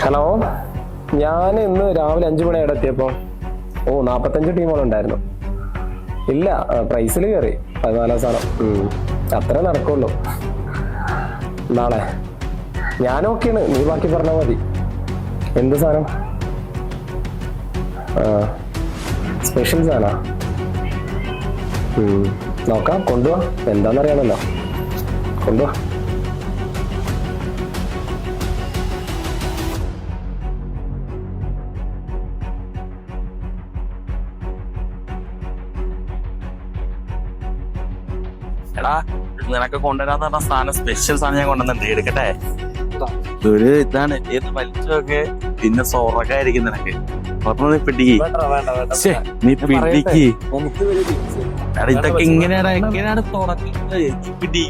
Hello, ഞാൻ ഇന്ന് രാവിലെ 5 മണിയോടെ എത്തിയപ്പോൾ 45 ടീമുകളുണ്ടായിരുന്നു. ഇല്ല, പ്രൈസിൽ കയറി 14 സ്ഥാനം. അത്രേ നടക്കുള്ളൂ. നാളെ ഞാൻ ഓക്കെയാണ്, നീ ബാക്കി പറഞ്ഞാൽ മതി. എന്ത് സാധനം? സ്പെഷ്യൽ സാധനാ? നോക്കാം, കൊണ്ടുപോവാ. എന്താണെന്നറിയാമല്ലോ, കൊണ്ടുപോവാ. എടാ, നിനക്ക് കൊണ്ടുവരാന്ന് പറഞ്ഞ സാധനം, സ്പെഷ്യൽ സാധനം ഞാൻ കൊണ്ടുവന്നിട്ട് എടുക്കട്ടെ. ഒരു ഇതാണ് വലിച്ചൊക്കെ പിന്നെ സോറക്കായിരിക്കും നിനക്ക്. നീ പിടിക്ക്, നീ പിടിക്ക്. എടാ, ഇതൊക്കെ എങ്ങനെയാണ് തുറക്കുന്നത്? പിടി.